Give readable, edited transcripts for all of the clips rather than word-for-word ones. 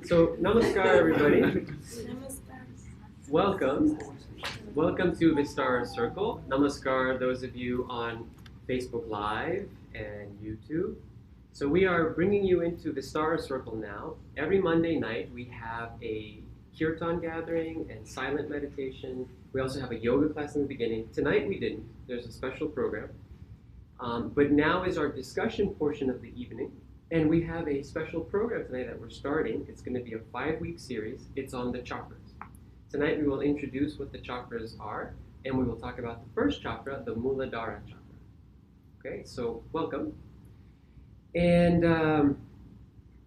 So, Namaskar, everybody. Namaskar. Welcome. Welcome to Vistara Circle. Namaskar, those of you on Facebook Live and YouTube. So, we are bringing you into Vistara Circle now. Every Monday night, we have a kirtan gathering and silent meditation. We also have a yoga class in the beginning. Tonight, we didn't. There's a special program. But now is our discussion portion of the evening. And we have a special program tonight that we're starting. It's going to be a 5-week series. It's on the chakras. Tonight we will introduce what the chakras are, and we will talk about the first chakra, the Muladhara chakra. Okay, so welcome. And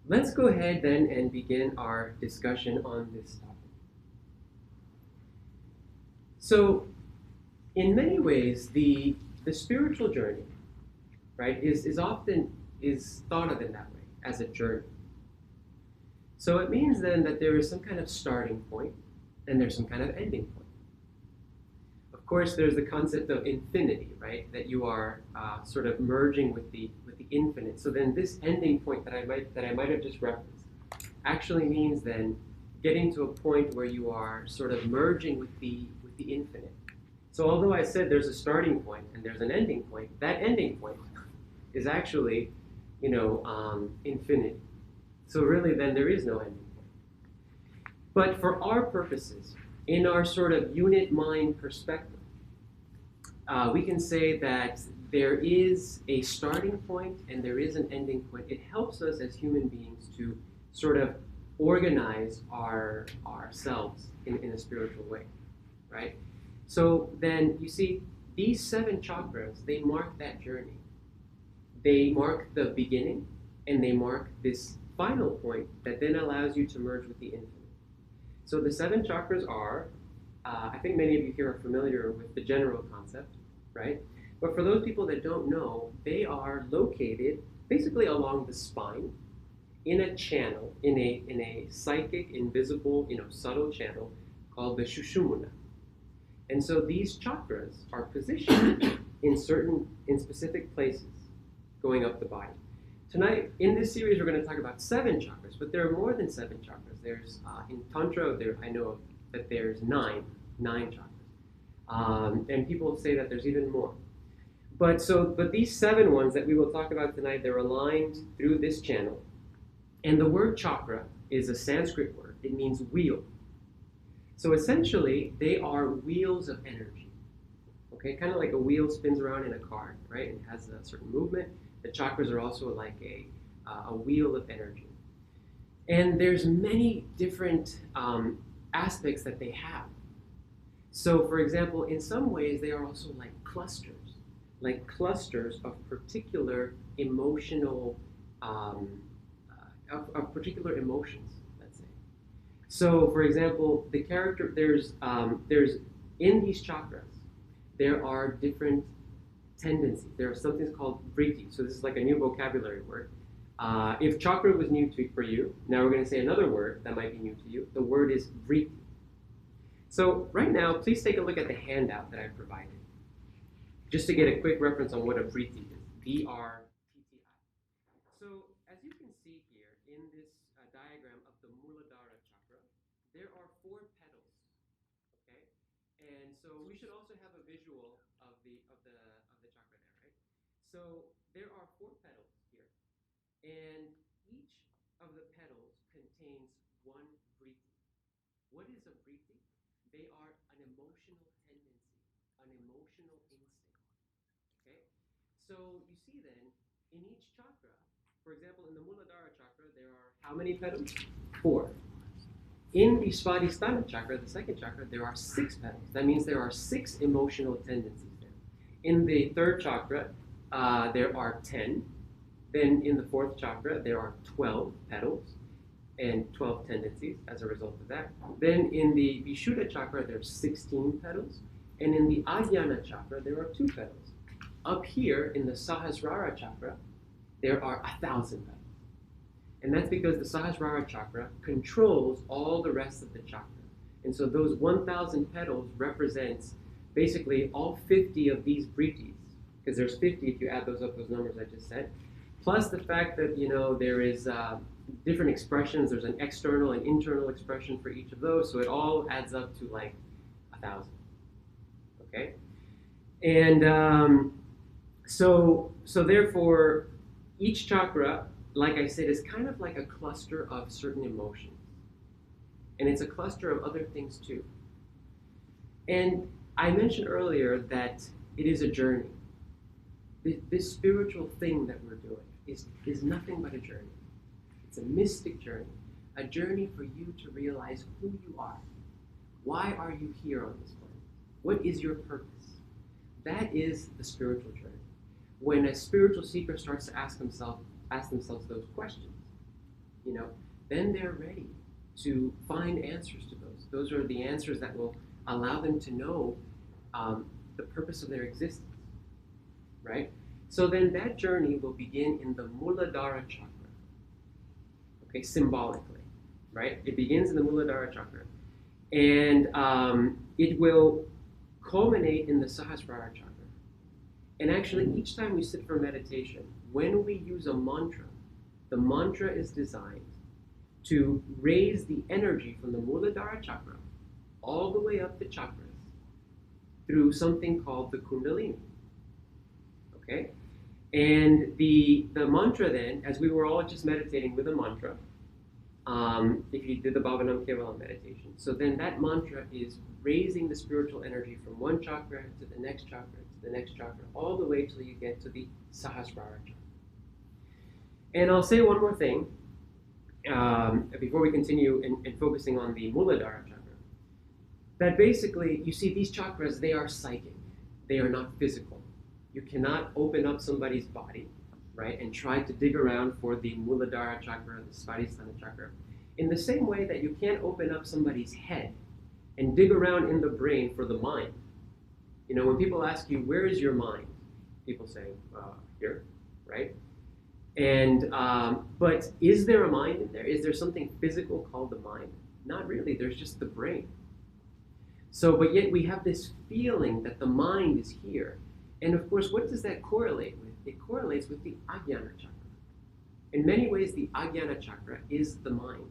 let's go ahead then and begin our discussion on this topic. So, in many ways, the spiritual journey, right, is often thought of in that way, as a journey. So it means then that there is some kind of starting point and there's some kind of ending point. Of course, there's the concept of infinity, right? That you are sort of merging with the infinite. So then this ending point that I might have just referenced actually means then getting to a point where you are sort of merging with the infinite. So although I said there's a starting point and there's an ending point, that ending point is actually infinity. So really then there is no ending point. But for our purposes, in our sort of unit mind perspective, we can say that there is a starting point and there is an ending point. It helps us as human beings to sort of organize ourselves in a spiritual way, right? So then you see, these 7 chakras, they mark that journey. They mark the beginning, and they mark this final point that then allows you to merge with the infinite. So the 7 chakras are, I think many of you here are familiar with the general concept, right? But for those people that don't know, they are located basically along the spine, in a channel, in a psychic, invisible, subtle channel called the Shushumna. And so these chakras are positioned in specific places going up the body. Tonight, in this series, we're going to talk about 7 chakras, but there are more than 7 chakras. There's, in Tantra, I know that there's 9 chakras. And people say that there's even more. But these 7 ones that we will talk about tonight, they're aligned through this channel. And the word chakra is a Sanskrit word. It means wheel. So essentially, they are wheels of energy. Okay, kind of like a wheel spins around in a car, right? And has a certain movement. The chakras are also like a wheel of energy. And there's many different aspects that they have. So for example, in some ways, they are also like clusters of particular emotional, of particular emotions, let's say. So for example, there's in these chakras, there are different tendencies. There are something called vritti. So this is like a new vocabulary word. If chakra was new for you, now we're going to say another word that might be new to you. The word is vritti. So right now, please take a look at the handout that I provided, just to get a quick reference on what a vritti is. V-R-T-T-I. So as you can see here in this diagram of the Mooladhara chakra, there are 4 petals. Okay, and so we should also have a visual of the chakra there, right? So there are 4 petals here, and each of the petals contains 1 vritti. What is a vritti? They are an emotional tendency, an emotional instinct. Okay, so you see then in each chakra, for example, in the Muladhara chakra, there are how many petals? 4. In the Svadhisthana chakra, the second chakra, there are 6 petals. That means there are 6 emotional tendencies there. In the third chakra, there are 10. Then in the fourth chakra, there are 12 petals and 12 tendencies as a result of that. Then in the Vishuddha chakra, there are 16 petals. And in the Ajnana chakra, there are 2 petals. Up here in the Sahasrara chakra, there are 1,000 petals. And that's because the Sahasrara chakra controls all the rest of the chakra. And so those 1,000 petals represents basically all 50 of these vrittis, because there's 50 if you add those up, those numbers I just said, plus the fact that, there is different expressions. There's an external and internal expression for each of those, so it all adds up to like 1,000. Okay, and so therefore, each chakra, like I said, is kind of like a cluster of certain emotions, and it's a cluster of other things too. And I mentioned earlier that it is a journey. This spiritual thing that we're doing is nothing but a journey. It's a mystic journey, a journey for you to realize who you are. Why are you here on this planet? What is your purpose? That is the spiritual journey. When a spiritual seeker starts to ask themselves those questions, then they're ready to find answers to those. Those are the answers that will allow them to know the purpose of their existence, right? So then that journey will begin in the Mooladhara chakra, okay, symbolically, right? It begins in the Mooladhara chakra, and it will culminate in the Sahasrara chakra. And actually, each time we sit for meditation, when we use a mantra, the mantra is designed to raise the energy from the Mooladhara chakra all the way up the chakras through something called the Kundalini. Okay? And the mantra then, as we were all just meditating with a mantra, if you did the Bhavanam Kevalam meditation, so then that mantra is raising the spiritual energy from one chakra to the next chakra, to the next chakra, all the way till you get to the Sahasrara chakra. And I'll say one more thing before we continue in focusing on the Mooladhara chakra. That basically, you see, these chakras, they are psychic. They are not physical. You cannot open up somebody's body, right, and try to dig around for the Muladhara chakra, the Svadhisthana chakra. In the same way that you can't open up somebody's head and dig around in the brain for the mind. When people ask you, where is your mind? People say, here, right? And, but is there a mind in there? Is there something physical called the mind? Not really, there's just the brain. So, but yet we have this feeling that the mind is here. And of course, what does that correlate with? It correlates with the Ajnana chakra. In many ways, the Ajnana chakra is the mind,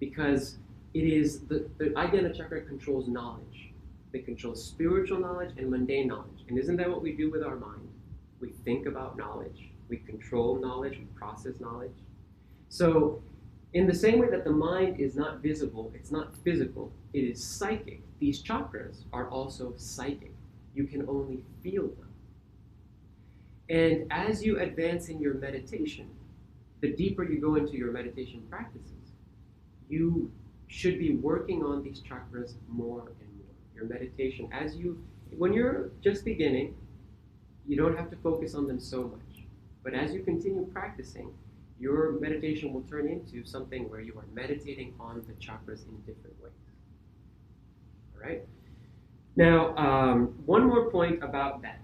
because it is the Ajnana chakra controls knowledge. It controls spiritual knowledge and mundane knowledge. And isn't that what we do with our mind? We think about knowledge, we control knowledge, we process knowledge. So, in the same way that the mind is not visible, it's not physical, it is psychic. These chakras are also psychic. You can only feel them. And as you advance in your meditation, the deeper you go into your meditation practices, you should be working on these chakras more and more. Your meditation, when you're just beginning, you don't have to focus on them so much. But as you continue practicing, your meditation will turn into something where you are meditating on the chakras in different ways. All right? Now, one more point about that,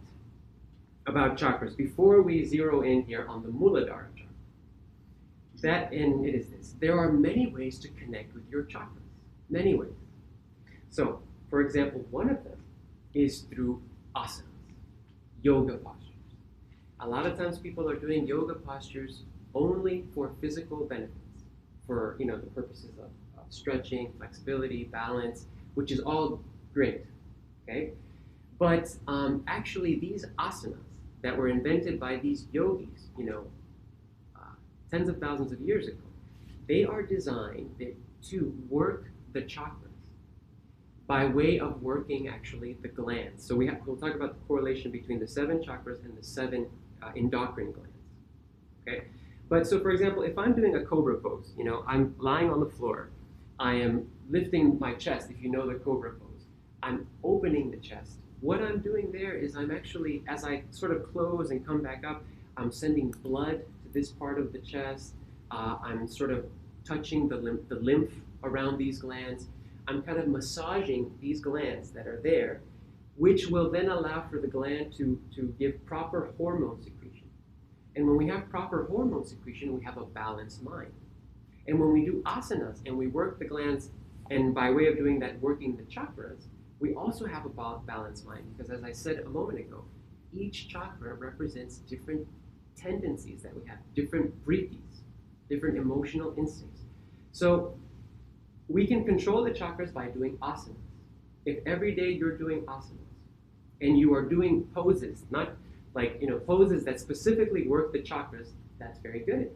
about chakras, before we zero in here on the Muladhara chakra. And it is this. There are many ways to connect with your chakras. Many ways. So, for example, one of them is through asanas, yoga postures. A lot of times people are doing yoga postures only for physical benefits, for the purposes of stretching, flexibility, balance, which is all great. Okay? But actually, these asanas that were invented by these yogis, tens of thousands of years ago, they are designed to work the chakras by way of working actually the glands. So we'll talk about the correlation between the 7 chakras and the 7 endocrine glands. Okay? But so, for example, if I'm doing a cobra pose, I'm lying on the floor, I am lifting my chest, if you know the cobra pose, I'm opening the chest. What I'm doing there is I'm actually, as I sort of close and come back up, I'm sending blood to this part of the chest. I'm sort of touching the lymph around these glands. I'm kind of massaging these glands that are there, which will then allow for the gland to give proper hormone secretion. And when we have proper hormone secretion, we have a balanced mind. And when we do asanas and we work the glands, and by way of doing that, working the chakras, we also have a balanced mind, because as I said a moment ago, each chakra represents different tendencies that we have, different vrittis. different emotional instincts. So we can control the chakras by doing asanas. If every day you're doing asanas and you are doing poses, not like, poses that specifically work the chakras, that's very good.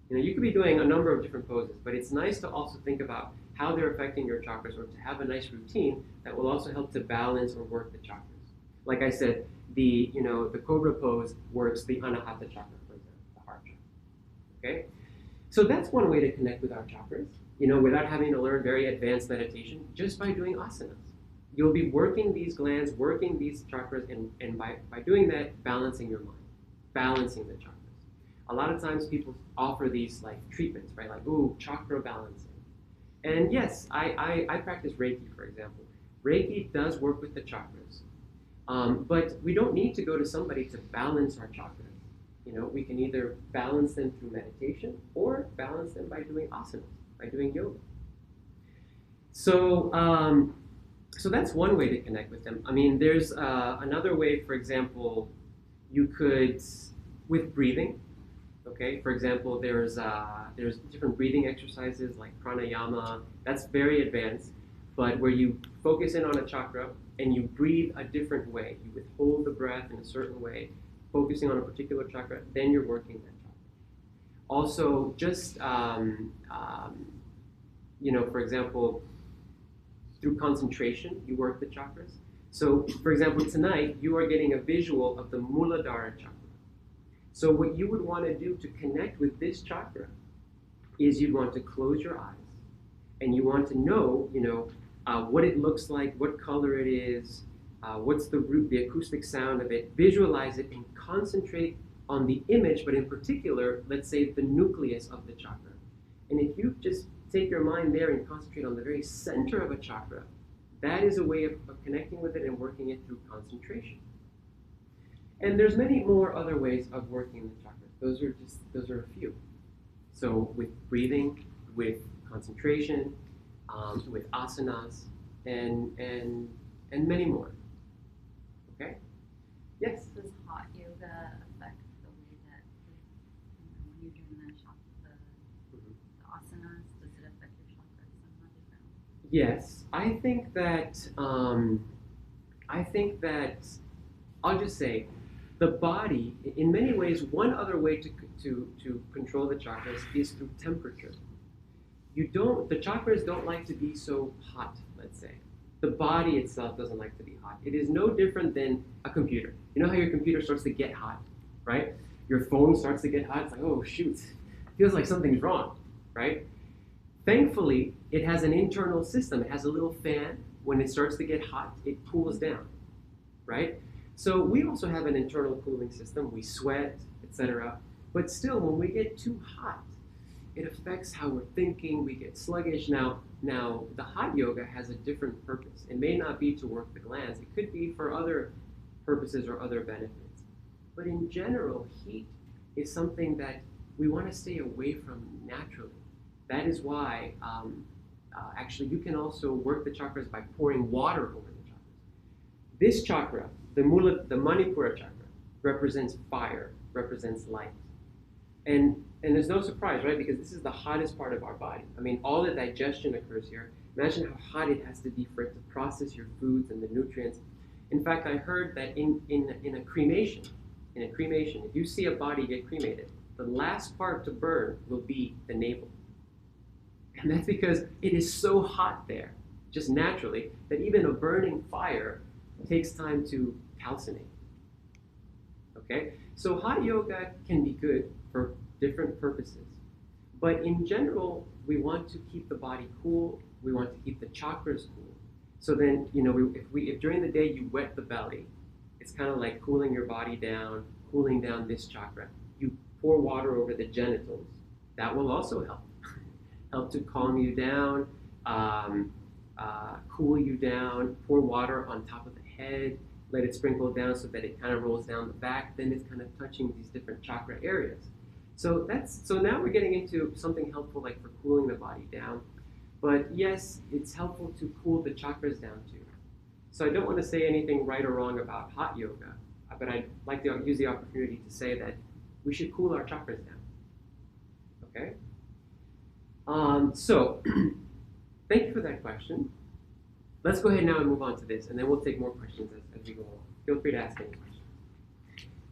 You could be doing a number of different poses, but it's nice to also think about how they're affecting your chakras, or to have a nice routine that will also help to balance or work the chakras. Like I said, the cobra pose works the anahata chakra, for example, the heart chakra. Okay? So that's one way to connect with our chakras, without having to learn very advanced meditation, just by doing asanas. You'll be working these glands, working these chakras, and by doing that, balancing your mind, balancing the chakras. A lot of times people offer these like treatments, right? Like, ooh, chakra balancing. And yes, I practice Reiki, for example. Reiki does work with the chakras, but we don't need to go to somebody to balance our chakras. We can either balance them through meditation or balance them by doing asanas, by doing yoga. So, so that's one way to connect with them. I mean, there's another way, for example, you could, with breathing, okay? For example, there's different breathing exercises like pranayama. That's very advanced, but where you focus in on a chakra and you breathe a different way. You withhold the breath in a certain way, focusing on a particular chakra, then you're working that chakra. Also, just, for example, through concentration, you work the chakras. So, for example, tonight, you are getting a visual of the Muladhara chakra. So what you would want to do to connect with this chakra is you'd want to close your eyes, and you want to know, what it looks like, what color it is, what's the acoustic sound of it, visualize it, and concentrate on the image, but in particular, let's say the nucleus of the chakra. And if you just take your mind there and concentrate on the very center of a chakra, that is a way of connecting with it and working it through concentration. And there's many more other ways of working the chakras. Those are a few. So with breathing, with concentration, with asanas, and many more. Okay? Yes? Does hot yoga affect the way that, when you're doing the asanas, does it affect your chakras somewhat differently? Yes, I think that I'll just say the body, in many ways, one other way to control the chakras is through temperature. The chakras don't like to be so hot, let's say. The body itself doesn't like to be hot. It is no different than a computer. You know how your computer starts to get hot, right? Your phone starts to get hot. It's like, oh, shoot. Feels like something's wrong, right? Thankfully, it has an internal system. It has a little fan. When it starts to get hot, it cools down, right? So we also have an internal cooling system. We sweat, etc. But still, when we get too hot, it affects how we're thinking. We get sluggish. Now, the hot yoga has a different purpose. It may not be to work the glands. It could be for other purposes or other benefits. But in general, heat is something that we want to stay away from naturally. That is why, actually, you can also work the chakras by pouring water over the chakras. This chakra, the Manipura chakra, represents fire, represents light. And there's no surprise, right? Because this is the hottest part of our body. I mean, all the digestion occurs here. Imagine how hot it has to be for it to process your foods and the nutrients. In fact, I heard that in a cremation, if you see a body get cremated, the last part to burn will be the navel. And that's because it is so hot there, just naturally, that even a burning fire takes time to calcinate. Okay? So hot yoga can be good for different purposes. But in general, we want to keep the body cool. We want to keep the chakras cool. So then, if during the day you wet the belly, it's kind of like cooling your body down, cooling down this chakra. You pour water over the genitals. That will also help. Help to calm you down, cool you down, pour water on top of the head, let it sprinkle down so that it kind of rolls down the back, then it's kind of touching these different chakra areas. So now we're getting into something helpful like for cooling the body down. But yes, it's helpful to cool the chakras down too. So I don't want to say anything right or wrong about hot yoga, but I'd like to use the opportunity to say that we should cool our chakras down. Okay? So, thank you for that question. Let's go ahead now and move on to this, and then we'll take more questions as we go along. Feel free to ask any questions.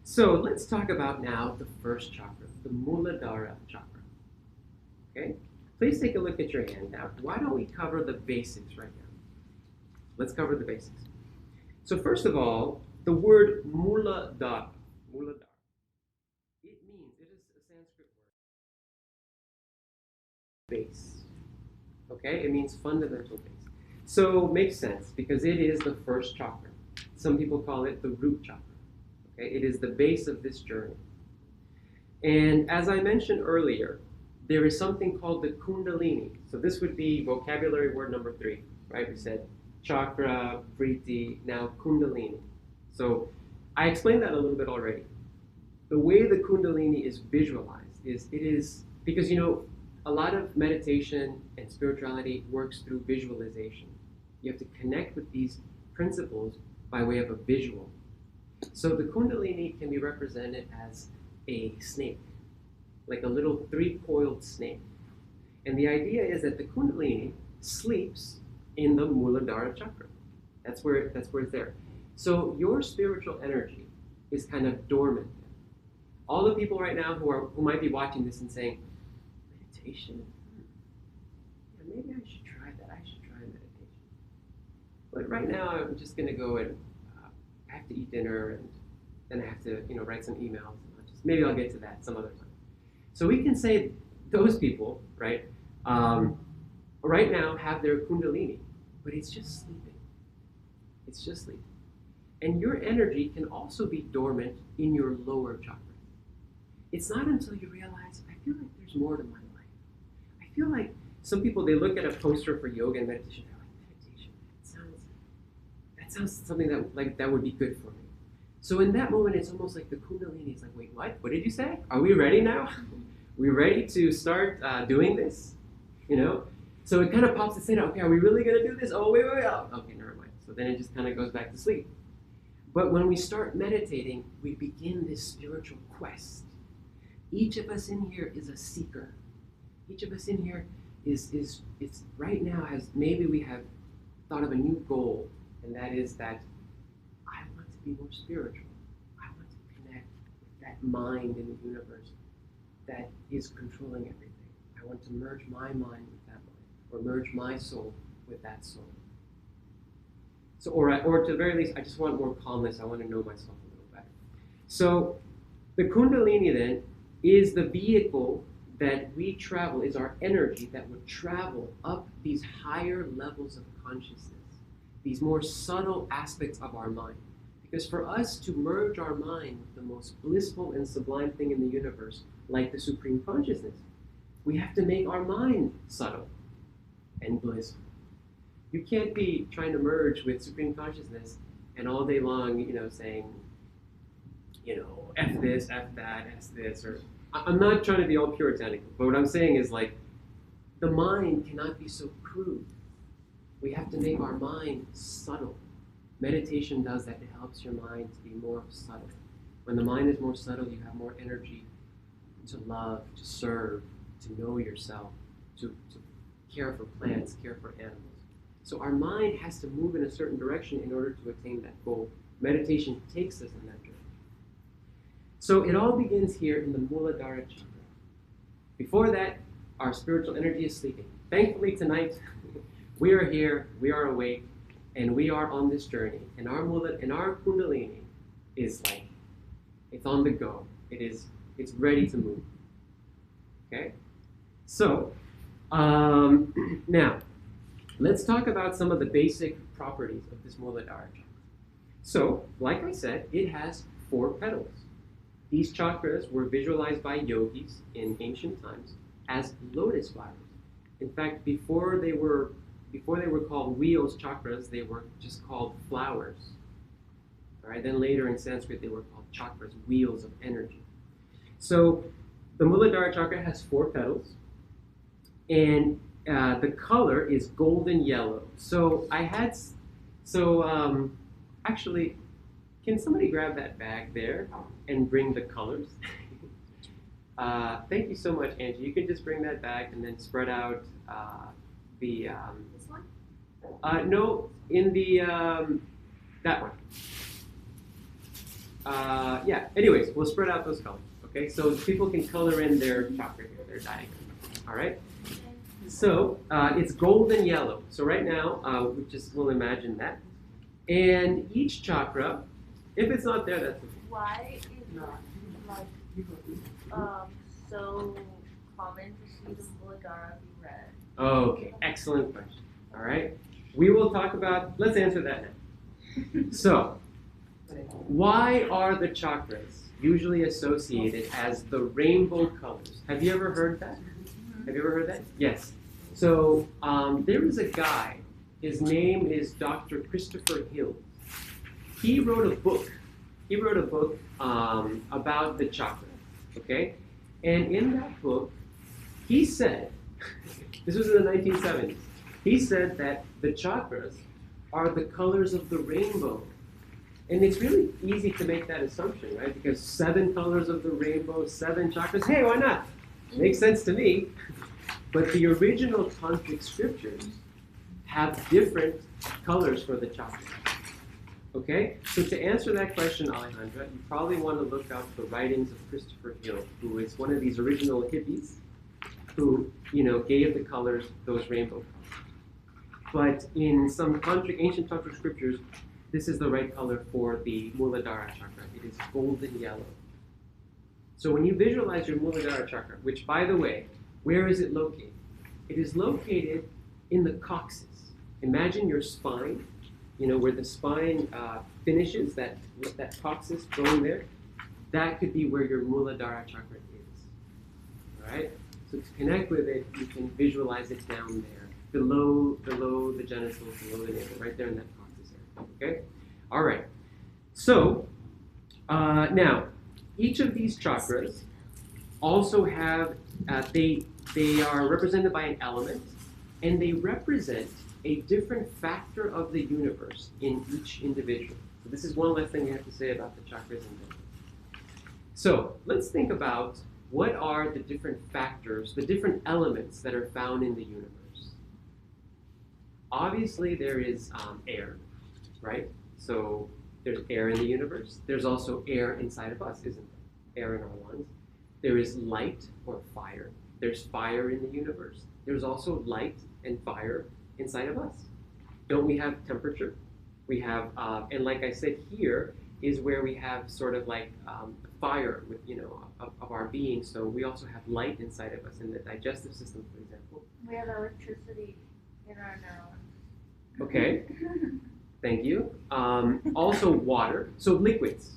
So let's talk about now the first chakra, the Muladhara chakra. Okay? Please take a look at your hand now. Why don't we cover the basics right now? Let's cover the basics. So first of all, the word Muladhara. Muladhara. It is a Sanskrit word. Base. Okay? It means fundamental base. So makes sense because it is the first chakra. Some people call it the root chakra. Okay? It is the base of this journey. And as I mentioned earlier, there is something called the Kundalini. So this would be vocabulary word number 3, right? We said chakra, priti, now Kundalini. So I explained that a little bit already. The way the Kundalini is visualized is because, a lot of meditation and spirituality works through visualization. You have to connect with these principles by way of a visual. So the Kundalini can be represented as a snake, like a little 3-coiled snake. And the idea is that the Kundalini sleeps in the Muladhara chakra. That's where it's there. So your spiritual energy is kind of dormant. All the people right now who might be watching this and saying, meditation? Yeah, maybe I should try that. I should try meditation. But right now I'm just going to go and I have to eat dinner and then I have to write some emails. Maybe I'll get to that some other time. So we can say those people, right, right now have their Kundalini, but it's just sleeping. It's just sleeping. And your energy can also be dormant in your lower chakra. It's not until you realize, I feel like there's more to my life. I feel like some people, they look at a poster for yoga and meditation, they're like, meditation, that sounds something that would be good for me. So in that moment, it's almost like the Kundalini is like, wait, what? What did you say? Are we ready now? We ready to start doing this? So it kind of pops its head out, okay, are we really going to do this? Oh, wait. Oh, okay, never mind. So then it just kind of goes back to sleep. But when we start meditating, we begin this spiritual quest. Each of us in here is a seeker. Each of us in here is right now maybe we have thought of a new goal, and that is that I want to be more spiritual. I want to connect with that mind in the universe that is controlling everything. I want to merge my mind with that mind, or merge my soul with that soul. So, or to the very least, I just want more calmness. I want to know myself a little better. So, the Kundalini then is the vehicle that we travel, is our energy that would travel up these higher levels of consciousness, these more subtle aspects of our mind. Because for us to merge our mind with the most blissful and sublime thing in the universe, like the Supreme Consciousness, we have to make our mind subtle and blissful. You can't be trying to merge with Supreme Consciousness and all day long, saying, F this, F that, F this, or I'm not trying to be all puritanical, but what I'm saying is the mind cannot be so crude. We have to make our mind subtle. Meditation does that. It helps your mind to be more subtle. When the mind is more subtle, you have more energy to love, to serve, to know yourself, to care for plants, care for animals. So our mind has to move in a certain direction in order to attain that goal. Meditation takes us in that direction. So it all begins here in the Muladhara chakra. Before that, our spiritual energy is sleeping. Thankfully tonight, we are here, we are awake, and we are on this journey. And our Kundalini is it's on the go. It's ready to move. Okay? So, now, let's talk about some of the basic properties of this Muladhara chakra. So, like I said, it has 4 petals. These chakras were visualized by yogis in ancient times as lotus flowers. In fact, before they were called wheels, chakras, they were just called flowers. All right. Then later in Sanskrit, they were called chakras, wheels of energy. So the Muladhara chakra has 4 petals, and the color is golden yellow. So actually, can somebody grab that bag there and bring the colors? Thank you so much, Angie. You can just bring that back and then spread out the. This one? No, in the that one. Yeah. Anyways, we'll spread out those colors. Okay, so people can color in their chakra here, their diagram. All right. So it's golden yellow. So right now, we'll imagine that, and each chakra, if it's not there, that's okay. Why is like so common to see the Muladhara be red? Okay, excellent question. All right, we will talk about. Let's answer that now. So, why are the chakras usually associated as the rainbow colors? Have you ever heard that? Have you ever heard that? Yes. So there is a guy. His name is Dr. Christopher Hill. He wrote a book. About the chakra. Okay, and in that book, he said, this was in the 1970s. He said that the chakras are the colors of the rainbow. And it's really easy to make that assumption, right? Because 7 colors of the rainbow, 7 chakras. Hey, why not? Makes sense to me. But the original tantric scriptures have different colors for the chakras. Okay? So to answer that question, Alejandra, you probably want to look up the writings of Christopher Hill, who is one of these original hippies who, gave the colors, those rainbow colors. But in some ancient tantric scriptures, this is the right color for the Muladhara chakra. It is golden yellow. So when you visualize your Muladhara chakra, which, by the way, where is it located? It is located in the coccyx. Imagine your spine, where the spine finishes, that coccyx bone there. That could be where your Muladhara chakra is. All right? So to connect with it, you can visualize it down there, below the genitals, below the navel, right there in that coccyx area. Okay? All right. So now, each of these chakras also have, they are represented by an element, and they represent a different factor of the universe in each individual. So this is one last thing you have to say about the chakras in general. So let's think about what are the different factors, the different elements that are found in the universe. Obviously, there is air, right? So there's air in the universe. There's also air inside of us, isn't there? Air in our lungs. There is light or fire. There's fire in the universe. There's also light and fire inside of us. Don't we have temperature? We have, and like I said, here is where we have sort of like fire with, of our being. So we also have light inside of us in the digestive system, for example. We have electricity in our neurons. Okay, thank you. Also water, so liquids.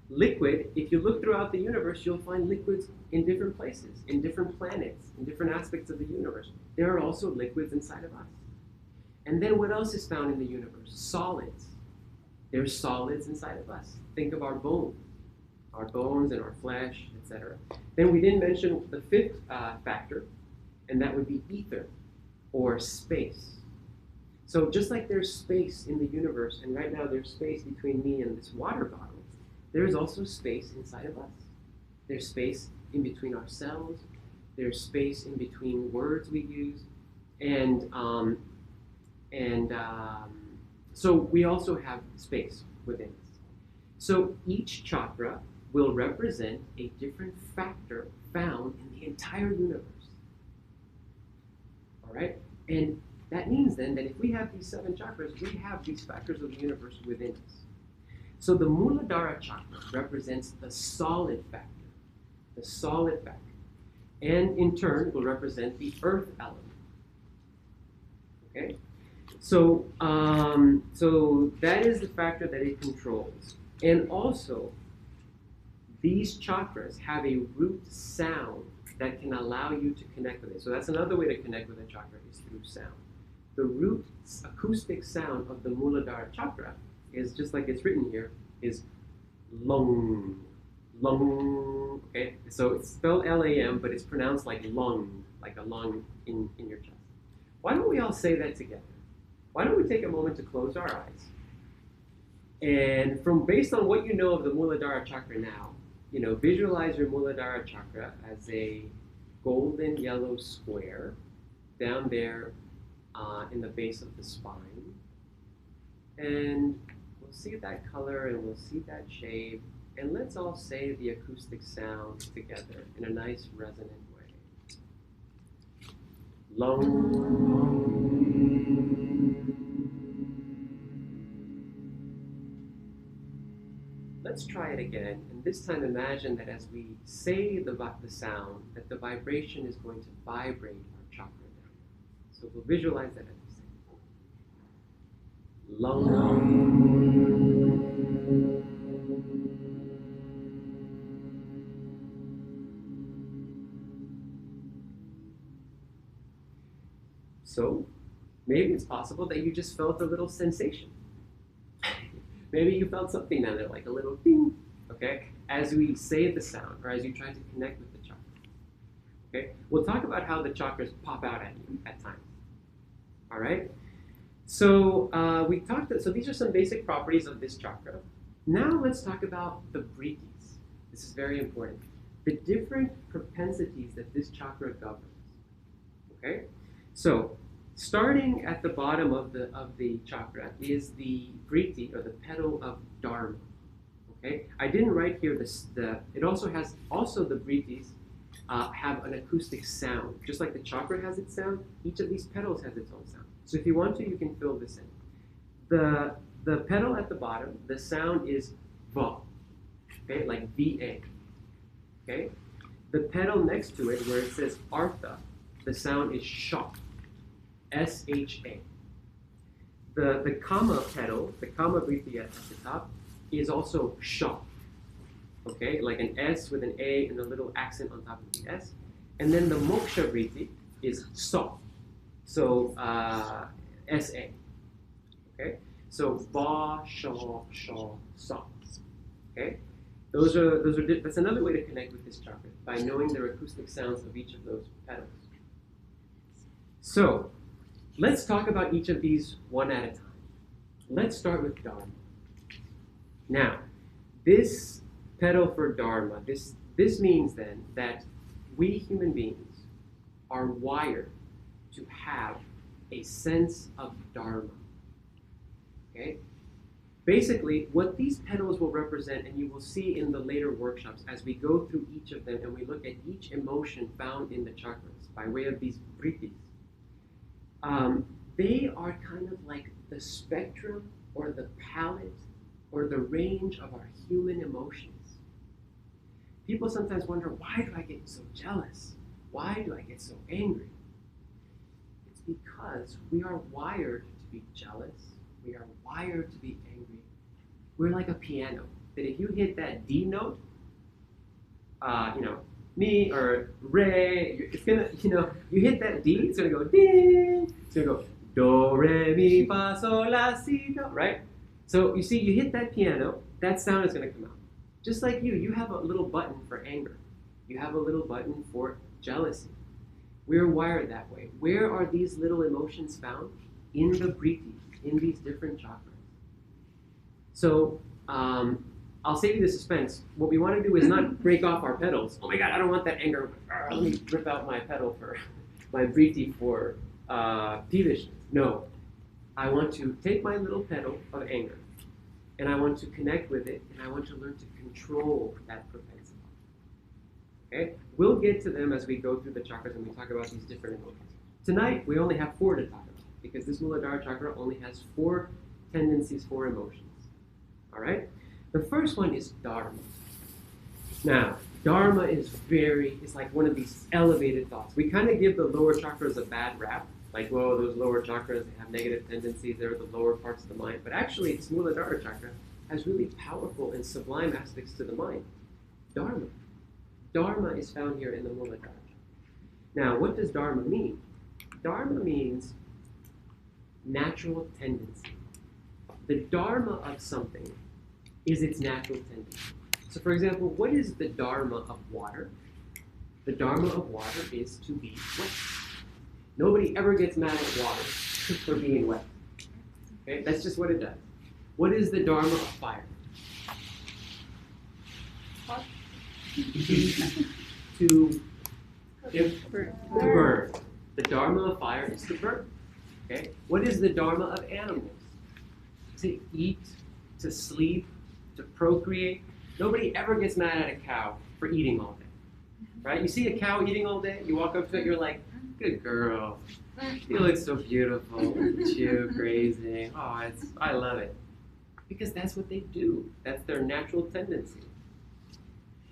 Liquid, if you look throughout the universe, you'll find liquids in different places, in different planets, in different aspects of the universe. There are also liquids inside of us. And then what else is found in the universe? Solids. There's solids inside of us. Think of our bones and our flesh, etc. Then we didn't mention the 5th factor, and that would be ether, or space. So just like there's space in the universe, and right now there's space between me and this water bottle, there's also space inside of us. There's space in between our cells. There's space in between words we use. So we also have space within us. So each chakra will represent a different factor found in the entire universe. All right? And that means then that if we have these 7 chakras, we have these factors of the universe within us. So the Muladhara chakra represents the solid factor. The solid factor. And in turn will represent the earth element. Okay? So that is the factor that it controls. And also, these chakras have a root sound that can allow you to connect with it. So that's another way to connect with a chakra is through sound. The root acoustic sound of the Muladhara chakra is just like it's written here, is lung. Lung. Okay? So it's spelled L-A-M, but it's pronounced like lung, like a lung in your chest. Why don't we all say that together? Why don't we take a moment to close our eyes? And based on what you know of the Muladhara chakra now, visualize your Muladhara chakra as a golden yellow square down there in the base of the spine. And we'll see that color and we'll see that shape. And let's all say the acoustic sound together in a nice resonant way. Let's try it again, and this time imagine that as we say the sound, that the vibration is going to vibrate our chakra down. So we'll visualize that as we say. So maybe it's possible that you just felt a little sensation. Maybe you felt something down there, like a little ding, okay? As we say the sound, or as you try to connect with the chakra, okay? We'll talk about how the chakras pop out at you at times, all right? So so these are some basic properties of this chakra. Now let's talk about the vrittis. This is very important. The different propensities that this chakra governs, okay? So, starting at the bottom of the chakra is the vritti, or the petal of Dharma. Okay, I didn't write here it also the vrittis have an acoustic sound, just like the chakra has its sound. Each of these petals has its own sound. So if you want to, you can fill this in. The petal at the bottom, the sound is va, okay, like VA. Okay, the petal next to it, where it says artha, the sound is sha. S-H-A. The kama petal, the kama vritti at the top, is also sha. Okay, like an S with an A and a little accent on top of the S. And then the moksha vritti is sa. So S-A. Okay, so va, sha, sa. Okay, that's another way to connect with this chakra, by knowing the acoustic sounds of each of those petals. So, let's talk about each of these one at a time. Let's start with Dharma. Now, this petal for Dharma, this means then that we human beings are wired to have a sense of Dharma. Okay? Basically, what these petals will represent, and you will see in the later workshops as we go through each of them and we look at each emotion found in the chakras by way of these vrittis, they are kind of like the spectrum or the palette or the range of our human emotions. People sometimes wonder, why do I get so jealous? Why do I get so angry? It's because we are wired to be jealous. We are wired to be angry. We're like a piano, that if you hit that D note, me or Ray, it's gonna, you hit that D, it's gonna go ding, it's gonna go do, re, mi, fa, sol, la, si, do, right? So you see, you hit that piano, that sound is gonna come out. Just like you have a little button for anger. You have a little button for jealousy. We're wired that way. Where are these little emotions found? In the vrittis, in these different chakras. So, I'll save you the suspense. What we want to do is not break off our petals. Oh my God, I don't want that anger. Let me rip out my petal for my vritti for peevishness. No, I want to take my little petal of anger, and I want to connect with it, and I want to learn to control that propensity. Okay, we'll get to them as we go through the chakras and we talk about these different emotions. Tonight we only have 4 to talk about because this Mooladhara chakra only has 4 tendencies, 4 emotions. All right. The first one is Dharma. Now, Dharma is like one of these elevated thoughts. We kind of give the lower chakras a bad rap, like, whoa, those lower chakras, they have negative tendencies, they're the lower parts of the mind. But actually, this Mooladhara chakra has really powerful and sublime aspects to the mind. Dharma. Dharma is found here in the Mooladhara chakra. Now, what does Dharma mean? Dharma means natural tendency. The Dharma of something is its natural tendency. So for example, what is the Dharma of water? The Dharma of water is to be wet. Nobody ever gets mad at water for being wet. Okay, that's just what it does. What is the Dharma of fire? to burn. The dharma of fire is to burn. Okay? What is the dharma of animals? To eat, to sleep, to procreate. Nobody ever gets mad at a cow for eating all day. Right? You see a cow eating all day, you walk up to it, you're like, good girl. You look so beautiful. Look at you grazing. Oh, I love it. Because that's what they do. That's their natural tendency.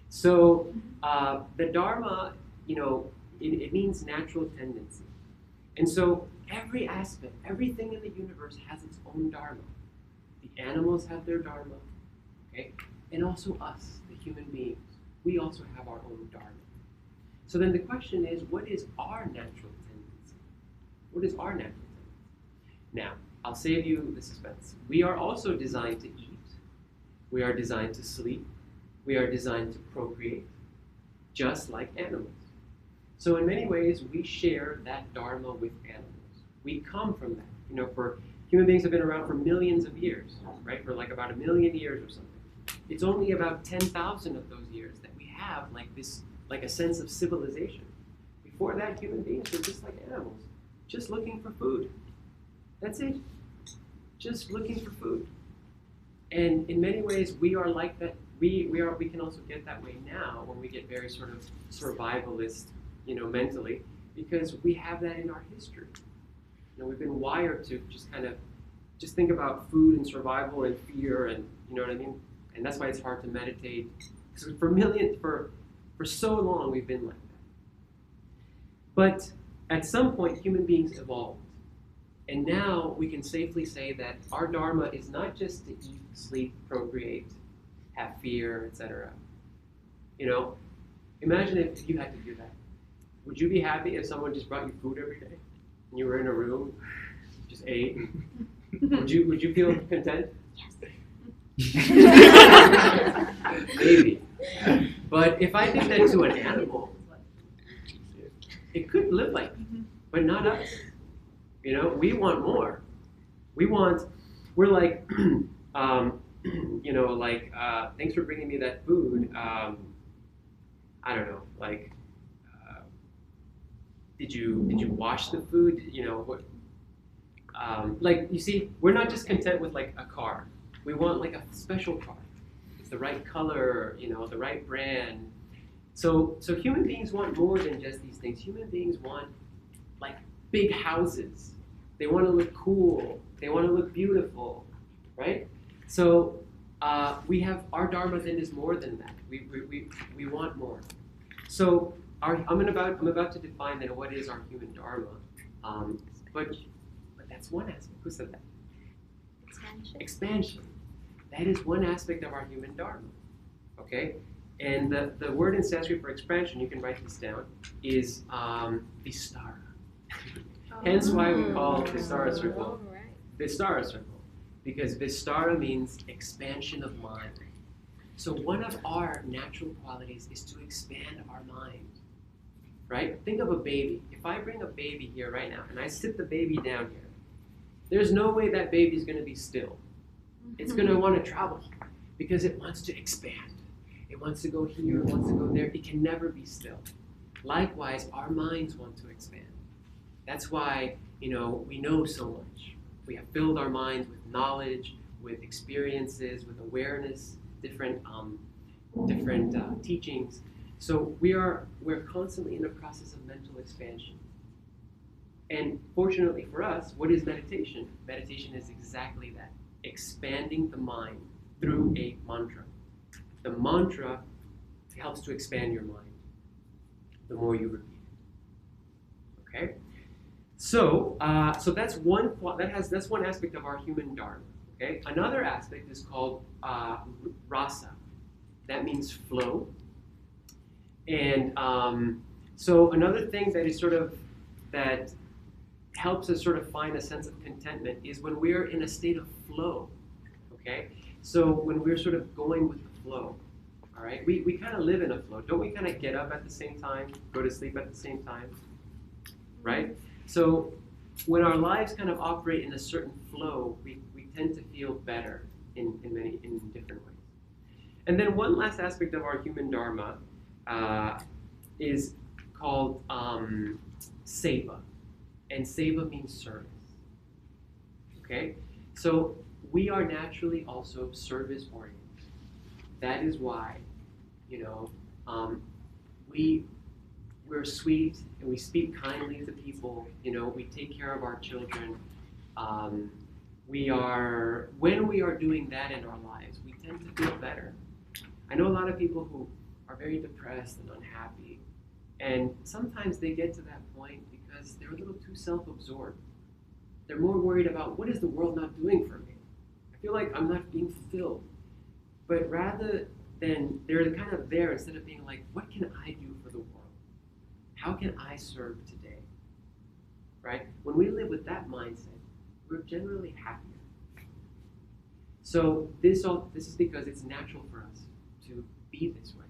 So the dharma, it means natural tendency. And so every aspect, everything in the universe has its own dharma. The animals have their dharma, okay? And also us, the human beings, we also have our own dharma. So then the question is, what is our natural tendency? What is our natural tendency? Now, I'll save you the suspense. We are also designed to eat. We are designed to sleep. We are designed to procreate, just like animals. So in many ways, we share that dharma with animals. We come from that. For human beings have been around for millions of years, right? For like about 1 million years or something. It's only about 10,000 of those years that we have like a sense of civilization. Before that, human beings were just like animals, just looking for food. That's it. Just looking for food. And in many ways, we are like that. We can also get that way now when we get very sort of survivalist, mentally, because we have that in our history. We've been wired to just think about food and survival and fear, and you know what I mean. And that's why it's hard to meditate. Because for so long we've been like that. But at some point, human beings evolved, and now we can safely say that our dharma is not just to eat, sleep, procreate, have fear, etc. Imagine if you had to do that. Would you be happy if someone just brought you food every day and you were in a room, just ate? Would you feel content? Yes. Maybe. But if I did that to an animal, it could live like that, but not us. We want more. We're like, thanks for bringing me that food. I don't know, like, did you wash the food? What? You see, we're not just content with like a car. We want like a special car. It's the right color, the right brand. So human beings want more than just these things. Human beings want like big houses. They want to look cool. They want to look beautiful, right? So we have our dharma then is more than that. We want more. So I'm about to define then what is our human dharma. But that's one aspect. Who said that? Expansion. That is one aspect of our human dharma. Okay? And the word in Sanskrit for expansion, you can write this down, is Vistara. Hence why we call Vistara circle Vistara circle. Because Vistara means expansion of mind. So one of our natural qualities is to expand our mind. Right? Think of a baby. If I bring a baby here right now and I sit the baby down here, there's no way that baby's going to be still. It's going to want to travel because it wants to expand. It wants to go here, it wants to go there. It can never be still. Likewise, our minds want to expand. That's why, we know so much. We have filled our minds with knowledge, with experiences, with awareness, different teachings. So we're constantly in a process of mental expansion. And fortunately for us, what is meditation? Meditation is exactly that, expanding the mind through a mantra. The mantra helps to expand your mind the more you repeat it. Okay? So that's one aspect of our human dharma. Okay? Another aspect is called rasa. That means flow. And so another thing that is that helps us sort of find a sense of contentment is when we're in a state of flow. Okay? So when we're sort of going with the flow. All right? We kind of live in a flow. Don't we kind of get up at the same time, go to sleep at the same time? Right? So when our lives kind of operate in a certain flow, we tend to feel better in different ways. And then one last aspect of our human dharma is called seva, and seva means service. Okay, so we are naturally also service oriented. That is why, we're sweet and we speak kindly to people. We take care of our children. When we are doing that in our lives, we tend to feel better. I know a lot of people who are very depressed and unhappy, and sometimes they get to that point because they're a little too self-absorbed. They're more worried about, what is the world not doing for me? I feel like I'm not being fulfilled. But rather than, they're kind of there instead of being like, what can I do for the world? How can I serve today? Right? When we live with that mindset, we're generally happier. So this is because it's natural for us to be this way.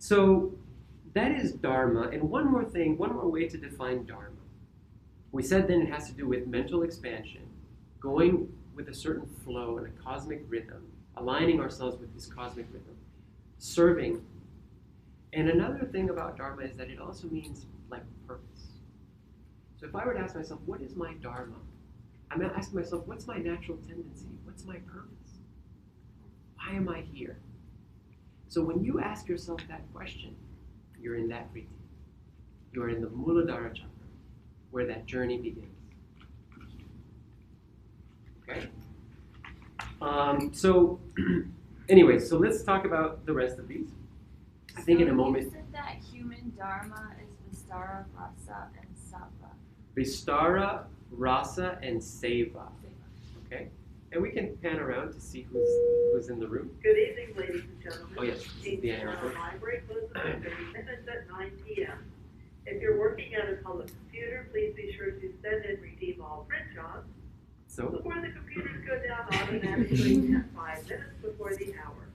So that is Dharma. And one more way to define Dharma. We said then it has to do with mental expansion, going with a certain flow and a cosmic rhythm, aligning ourselves with this cosmic rhythm, serving. And another thing about Dharma is that it also means like purpose. So if I were to ask myself, what is my Dharma? I'm asking myself, what's my natural tendency? What's my purpose? Why am I here? So when you ask yourself that question, you're in that priti. You're in the Muladhara chakra, where that journey begins. Okay? Anyway, so let's talk about the rest of these. I think in a moment. You said that human dharma is Vistara, Rasa, and Sattva. Vistara, Rasa, and Seva. Okay? And we can pan around to see who's in the room. Good evening, ladies and gentlemen. Oh, yes. This is the annual book. Library closes on 30 minutes at 9 p.m. If you're working at a public computer, please be sure to send and redeem all print jobs before the computers go down automatically at 5 minutes before the hour.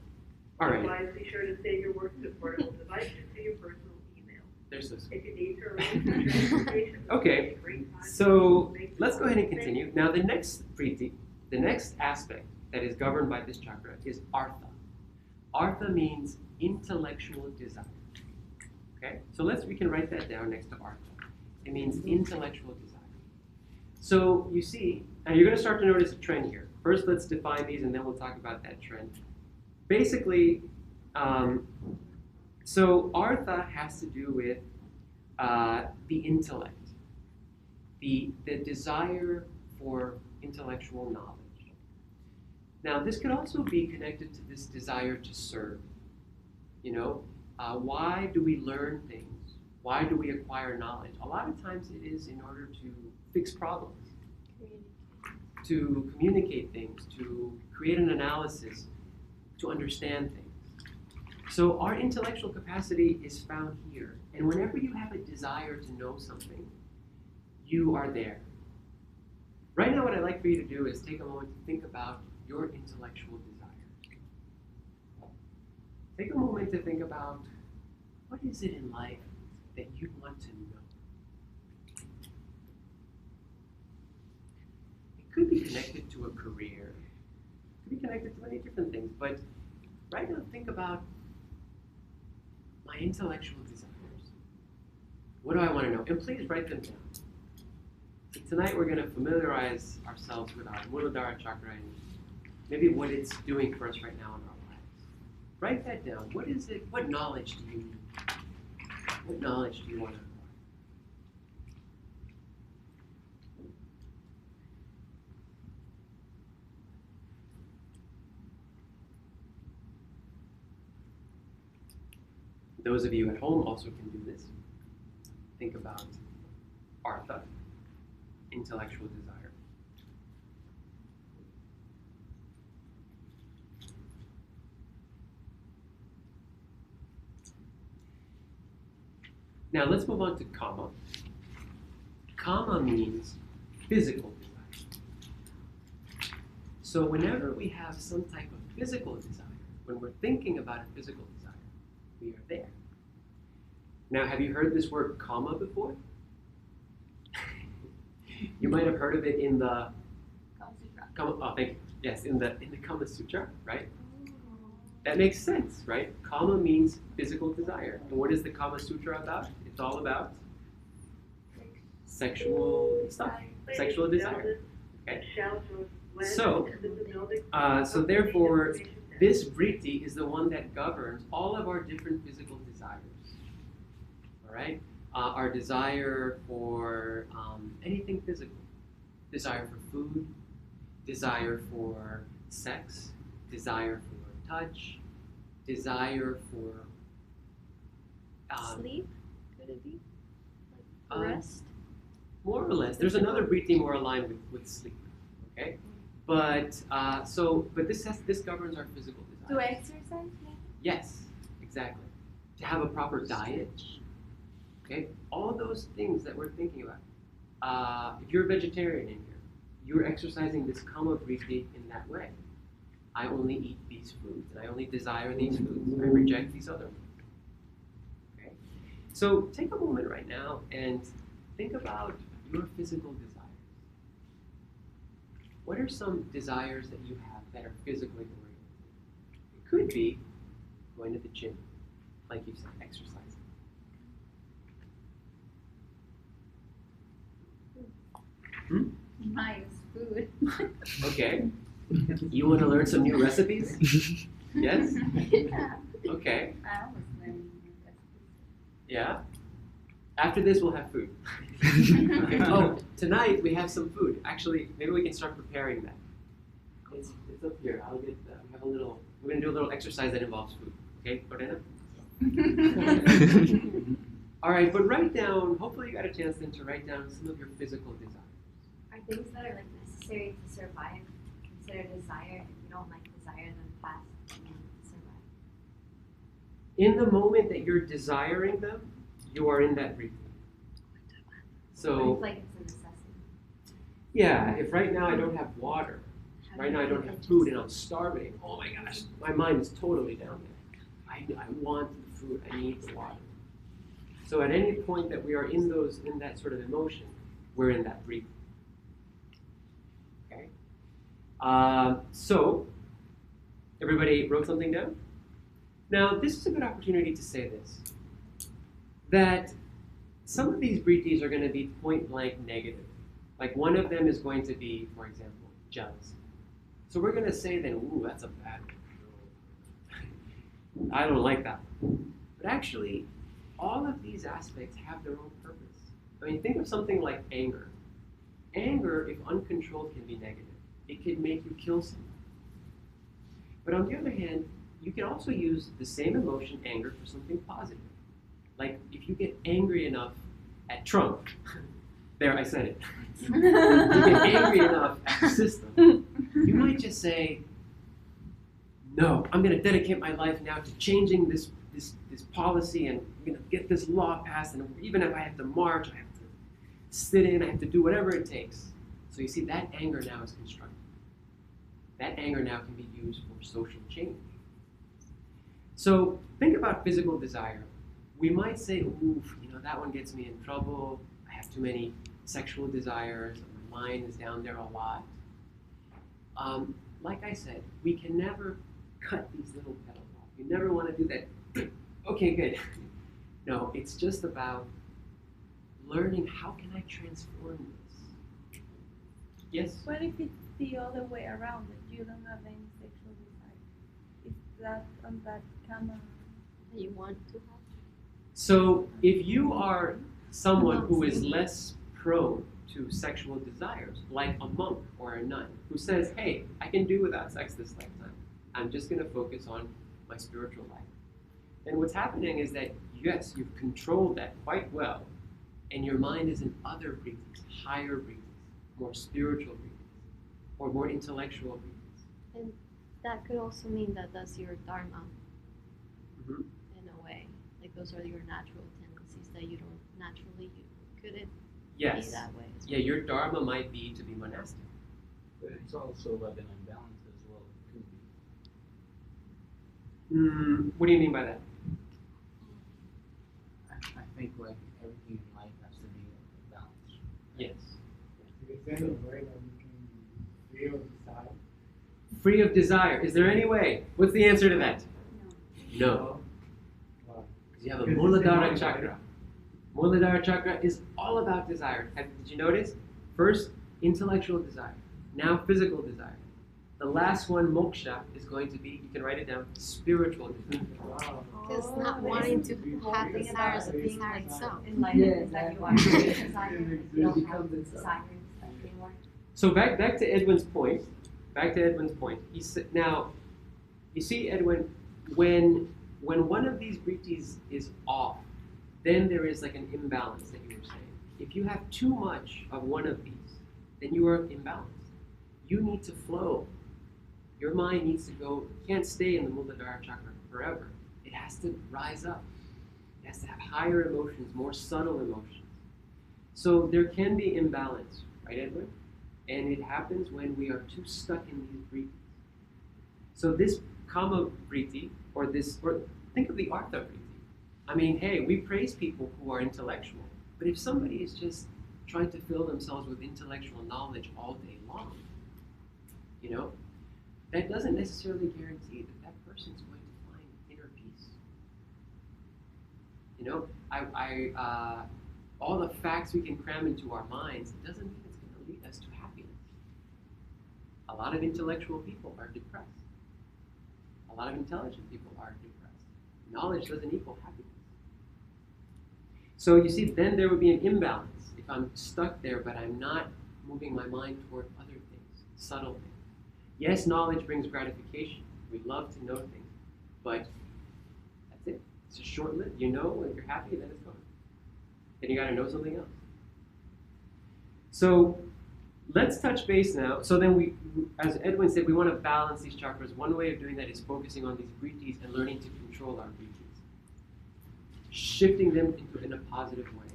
All right. Otherwise, be sure to save your work to portable devices to your personal email. There's this. If you need to arrange for transportation, Okay. So let's go ahead and continue. Now the next aspect that is governed by this chakra is artha. Artha means intellectual desire. Okay? So we can write that down next to artha. It means intellectual desire. So you see, and you're going to start to notice a trend here. First, let's define these, and then we'll talk about that trend. Basically, so artha has to do with the intellect, the desire for intellectual knowledge. Now, this could also be connected to this desire to serve. Why do we learn things? Why do we acquire knowledge? A lot of times it is in order to fix problems, to communicate things, to create an analysis, to understand things. So our intellectual capacity is found here. And whenever you have a desire to know something, you are there. Right now, what I'd like for you to do is take a moment to think about your intellectual desires. Take a moment to think about, what is it in life that you want to know? It could be connected to a career. It could be connected to many different things. But right now, think about my intellectual desires. What do I want to know? And please write them down. So tonight we're going to familiarize ourselves with our Mooladhara chakra and maybe what it's doing for us right now in our lives. Write that down. What is it? What knowledge do you need? What knowledge do you want to acquire? Those of you at home also can do this. Think about artha, intellectual desire. Now let's move on to kama. Kama means physical desire. So whenever we have some type of physical desire, when we're thinking about a physical desire, we are there. Now, have you heard this word kama before? You might have heard of it in the Kama Sutra. Kama, oh, thank you. Yes, in the Kama Sutra, right? That makes sense, right? Kama means physical desire. And what is the Kama Sutra about? It's all about sexual stuff, sexual desire. Okay. So therefore, this vritti is the one that governs all of our different physical desires. All right? Our desire for anything physical. Desire for food, desire for sex, desire for touch, desire for sleep, could it be? Like rest? More or less. There's another vritti more aligned with sleep. Okay? But this governs our physical desire. To exercise? Yes, exactly. To have a proper diet. Okay? All those things that we're thinking about. If you're a vegetarian in here, you're exercising this kama vritti in that way. I only eat these foods, and I only desire these foods. I reject these other ones. Okay? So take a moment right now and think about your physical desires. What are some desires that you have that are physically oriented? It could be going to the gym, like you said, exercising. Mine is food. Okay. You want to learn some new recipes? Yes? Yeah. Okay. I always learn new recipes. Yeah? After this, we'll have food. Okay. Oh, tonight we have some food. Actually, maybe we can start preparing that. It's up here. I'll get. We have a little. We're gonna do a little exercise that involves food. Okay, Lorena? All right, but write down. Hopefully, you got a chance then to write down some of your physical desires. Are things that are like necessary to survive considered desire? If you don't like desire, then pass and survive. In the moment that you're desiring them, you are in that vritti. So, It's like it's a necessity. yeah, if right now I don't have water, right now I don't have food and I'm starving, oh my gosh, my mind is totally down there. I want the food, I need the water. So at any point that we are in that sort of emotion, we're in that vritti. Okay? So, everybody wrote something down? Now, this is a good opportunity to say this. That some of these vrittis are going to be point blank negative. Like one of them is going to be, for example, jealousy. So we're going to say then, ooh, that's a bad one. I don't like that one. But actually, all of these aspects have their own purpose. I mean, think of something like anger. Anger, if uncontrolled, can be negative. It could make you kill someone. But on the other hand, you can also use the same emotion, anger, for something positive. Like, if you get angry enough at Trump, there, I said it. You get angry enough at the system, you might just say, no, I'm going to dedicate my life now to changing this policy, and I'm going to get this law passed, and even if I have to march, I have to sit in, I have to do whatever it takes. So you see, that anger now is constructive. That anger now can be used for social change. So think about physical desire. We might say, oof, that one gets me in trouble. I have too many sexual desires. My mind is down there a lot. Like I said, we can never cut these little petals off. You never want to do that. Okay, good. No, it's just about learning how can I transform this. Yes? What if it's the other way around, that you don't have any sexual desire? Is that on that kama that you want to have? So if you are someone who is less prone to sexual desires, like a monk or a nun, who says, hey, I can do without sex this lifetime. I'm just going to focus on my spiritual life. And what's happening is that, yes, you've controlled that quite well, and your mind is in other vrittis, higher vrittis, more spiritual vrittis, or more intellectual vrittis. And that could also mean that that's your dharma, Mm-hmm. in a way. Like those are your natural tendencies that you don't naturally use. Could it Yes. be that way as Yeah, your dharma might be to be monastic. But it's also like an imbalance as well. It could be. What do you mean by that? I think like everything in life has to be a balance. Yes. Is there any way that we can feel desire? Free of desire. Is there any way? What's the answer to that? No. Wow. You have a Muladhara chakra. Muladhara chakra is all about desire. Did you notice? First, intellectual desire. Now, physical desire. The last one, moksha, is going to be, you can write it down, spiritual desire. Wow. Because not wanting to have desires of being like so. Enlightenment is that you are desire. You don't have becomes desires anymore. So back to Edwin's point. He said, now, you see, Edwin, when one of these vrittis is off, then there is like an imbalance that you were saying. If you have too much of one of these, then you are imbalanced. You need to flow. Your mind needs to go, it can't stay in the Muladhara chakra forever. It has to rise up. It has to have higher emotions, more subtle emotions. So there can be imbalance, right, Edwin? And it happens when we are too stuck in these vrittis. So this kama vritti, or think of the artha vritti. I mean, hey, we praise people who are intellectual, but if somebody is just trying to fill themselves with intellectual knowledge all day long, you know, that doesn't necessarily guarantee that that person's going to find inner peace. You know, all the facts we can cram into our minds, it doesn't mean it's going to lead us to happiness. A lot of intellectual people are depressed. A lot of intelligent people are depressed. Knowledge doesn't equal happiness. So you see, then there would be an imbalance if I'm stuck there, but I'm not moving my mind toward other things, subtle things. Yes, knowledge brings gratification. We love to know things, but that's it. It's a short-lived. You know, when you're happy, then it's gone. Then you got to know something else. So let's touch base now. So then we, as Edwin said, we want to balance these chakras. One way of doing that is focusing on these vrittis and learning to control our vrittis, shifting them in a positive way.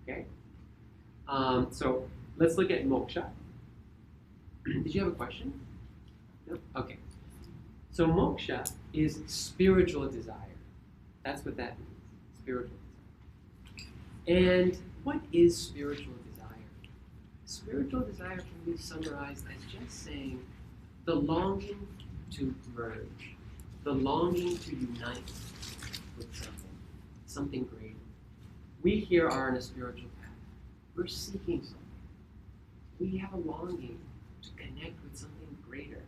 Okay. So let's look at moksha. Did you have a question? No? Okay. So moksha is spiritual desire. That's what that means, spiritual desire. And what is spiritual desire? Spiritual desire can be summarized as just saying the longing to merge, the longing to unite with something greater. We here are on a spiritual path. We're seeking something. We have a longing to connect with something greater.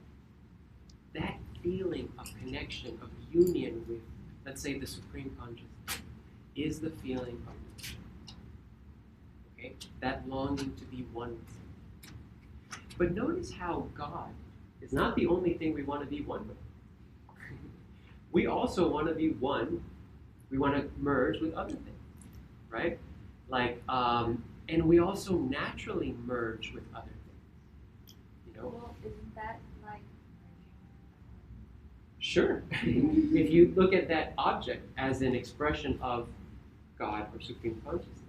That feeling of connection, of union with, let's say, the Supreme Consciousness, is the feeling of moksha. Okay? That longing to be one with Him. But notice how God is not the only thing we want to be one with. We also want to be one. We want to merge with other things, right? Like, and we also naturally merge with other things. You know? Well, isn't that like Sure. If you look at that object as an expression of God or Supreme Consciousness.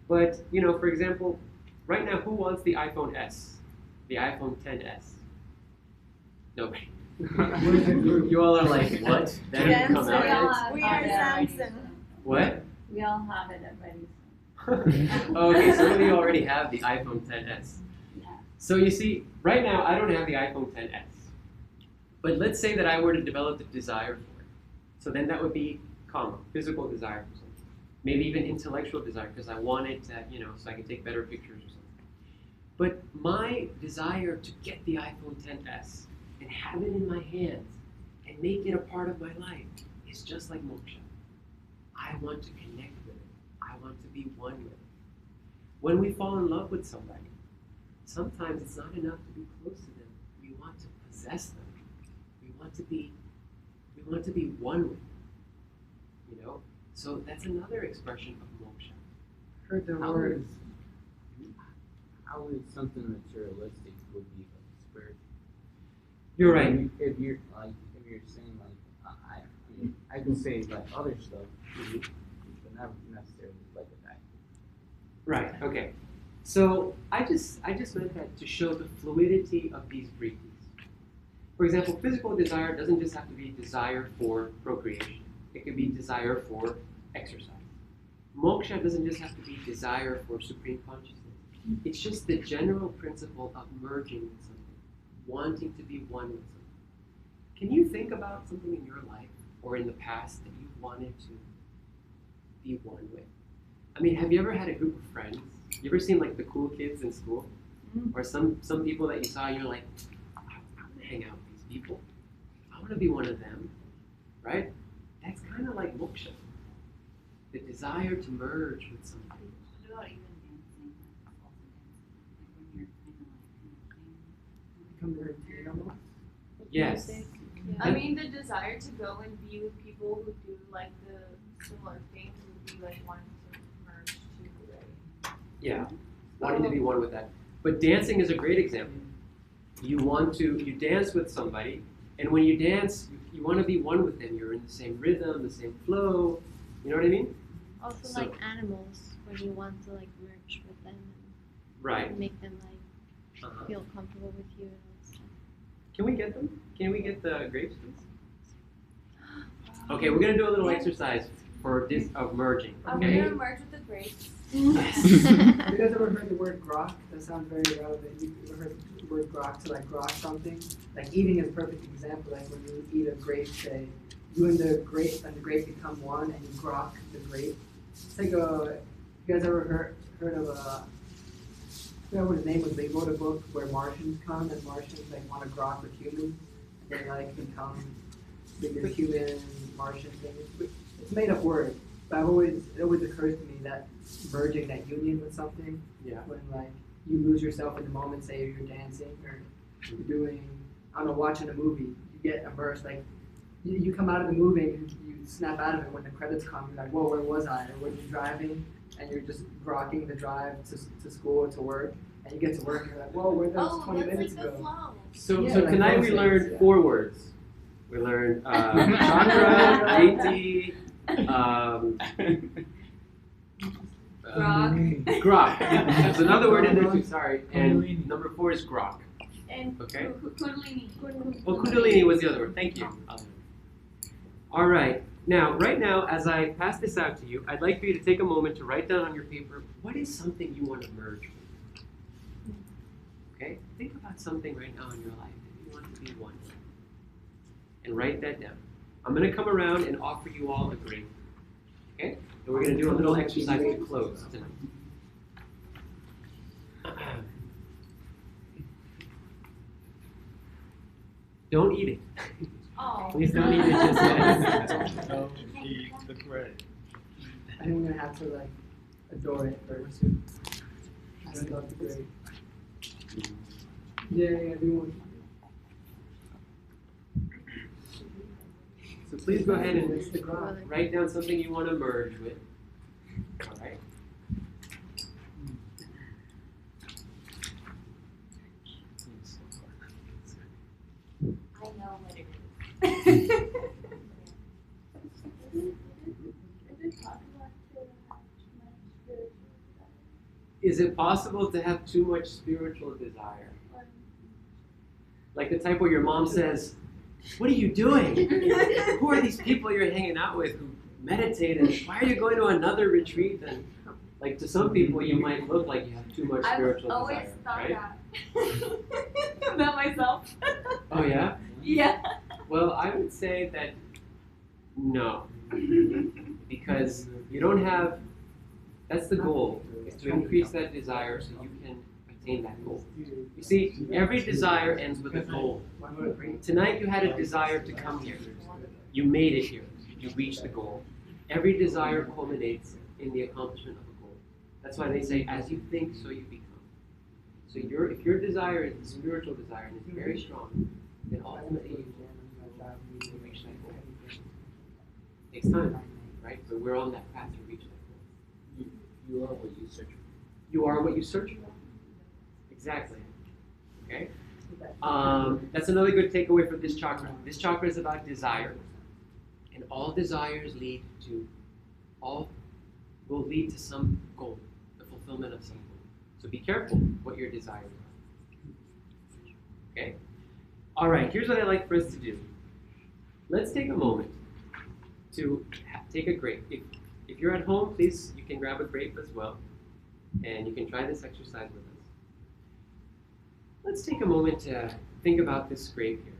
But, you know, for example, right now, who wants the iPhone S? The iPhone XS? Nobody. You all are like, what? That didn't come out yet? we are Samsung. What? We all have it already. Okay, some of you already have the iPhone XS. Yeah. So you see, right now, I don't have the iPhone XS. But let's say that I were to develop the desire for it. So then that would be kama, physical desire for something. Maybe even intellectual desire, because I want it to, you know, so I can take better pictures or something. But my desire to get the iPhone XS and have it in my hands and make it a part of my life is just like moksha. I want to connect with it. I want to be one with it. When we fall in love with somebody, sometimes it's not enough to be close to them. We want to possess them. We want to be one with them. You know? So that's another expression of moksha. Heard the words. How is something materialistic would be spiritual? You're right. If you're saying like, I mean, I can say like other stuff, but not necessarily like a diet. Right. Okay. So I just meant that to show the fluidity of these vrittis. For example, physical desire doesn't just have to be desire for procreation. It could be desire for exercise. Moksha doesn't just have to be desire for supreme consciousness. It's just the general principle of merging with something, wanting to be one with something. Can you think about something in your life or in the past that you wanted to be one with? I mean, have you ever had a group of friends? You ever seen like the cool kids in school? Or some people that you saw and you're like, I want to hang out with these people. I want to be one of them, right? That's kind of like moksha. The desire to merge with somebody. What about even dancing? Like salsa dancing? Like when you're kind of like Become very animals. Yes. Music. I mean, the desire to go and be with people who do like the similar things would be like wanting to merge too, right? Yeah. Wanting to be one with that. But dancing is a great example. You dance with somebody, and when you dance, you want to be one with them. You're in the same rhythm, the same flow. You know what I mean? Also, So- like animals, when you want to like merge with them Right. and make them like Uh-huh. feel comfortable with you and all that stuff. Can we get them? Can we get the grapes, please? Okay, we're gonna do a little exercise for of merging. I'm Okay. gonna merge with the grapes. Have you guys ever heard the word grok? That sounds very relevant. You ever heard the word grok to like grok something? Like eating is a perfect example. Like when you eat a grape, say, you and the grape become one and you grok the grape. It's like you guys ever heard of I forgot what his name was. They wrote a book where Martians come and Martians like want to grok with humans. And they like become this human Martian thing. It's a made up word. But it always occurs to me that merging, that union with something, Yeah. when like you lose yourself in the moment, say you're dancing or you're doing, I don't know, watching a movie, you get immersed. Like you come out of the movie and you snap out of it when the credits come. You're like, whoa, where was I? Or when you're driving and you're just grokking the drive to school or to work, and you get to work and you're like, whoa, where those 20 minutes like the ago? flow. So, Yeah, so like tonight those we things, learned yeah. 4 words. We learned chakra, deity, grok. There's another word in there too, sorry. And Kundalini. number 4 is grok. And Okay. Kundalini. Well, Kundalini was the other word. Thank you. All right. Now, right now, as I pass this out to you, I'd like for you to take a moment to write down on your paper, what is something you want to merge with? Okay? Think about something right now in your life that you want to be one with. And write that down. I'm going to come around and offer you all a grape. Okay? And we're going to do a little exercise to close tonight. Don't eat it. Oh. Please don't eat it just yet. Don't eat the grape. I think I'm gonna have to like adore it first. I love the grape. Yeah, I do want. So please go ahead and It's the grok. write down something you want to merge with. All right. I know what it is. Is it possible to have too much spiritual desire? Like the type where your mom says, "What are you doing? Who are these people you're hanging out with who meditate? And why are you going to another retreat?" And like to some people, you might look like you have too much spiritual I've always desire, thought right? that about myself. Oh yeah. Yeah. Well, I would say that no, because you don't have. That's the goal, is to increase that desire so you can attain that goal. You see, every desire ends with a goal. Tonight you had a desire to come here. You made it here. You reached the goal. Every desire culminates in the accomplishment of a goal. That's why they say, as you think, so you become. So if your desire is a spiritual desire and it's very strong, then ultimately you reach that goal. It takes time, right? But we're on that path to reach that goal. You are what you search for. You are what you search for. Exactly. Okay? That's another good takeaway from this chakra. This chakra is about desire. And all desires will lead to some goal, the fulfillment of some goal. So be careful what your desires are. Okay? All right, here's what I'd like for us to do. Let's take a moment to take a grape. If you're at home, please, you can grab a grape as well. And you can try this exercise with us. Let's take a moment to think about this grape here.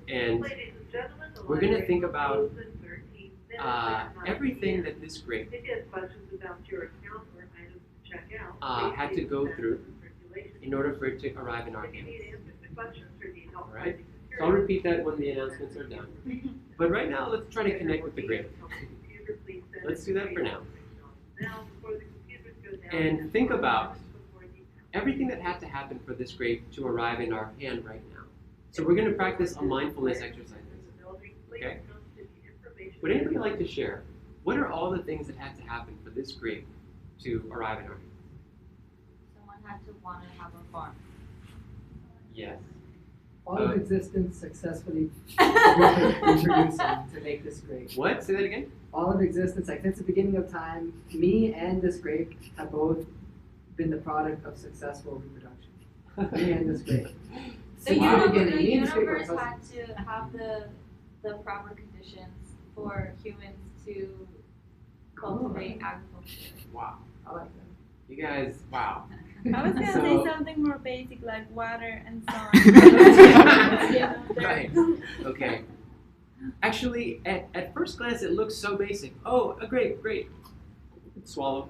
And Ladies and gentlemen, the we're going to library think will about close in 13 minutes at 9 everything p.m. that this grape If you have questions about your account or items to check out, had to go through in order for it to arrive in our If you hands. need answers to questions or need help All right. finding So I'll materials, repeat that when the announcements are done. But right now, let's try to connect with the grape. Let's do that for now. And think about everything that had to happen for this grape to arrive in our hand right now. So we're going to practice a mindfulness exercise. Okay? Would anybody like to share? What are all the things that had to happen for this grape to arrive in our hand? Someone had to want to have a farm. Yes. All of existence successfully introducing to make this grape. What? Say that again? All of existence, like since the beginning of time, me and this grape have both been the product of successful reproduction. Me and this grape. The Wow. universe had to have the proper conditions for humans to cultivate agriculture. Wow. I like that. You guys, wow. I was gonna So- say something more basic like water and sun. Right. Okay. Actually, at first glance, it looks so basic. Oh, a grape, great. Swallow.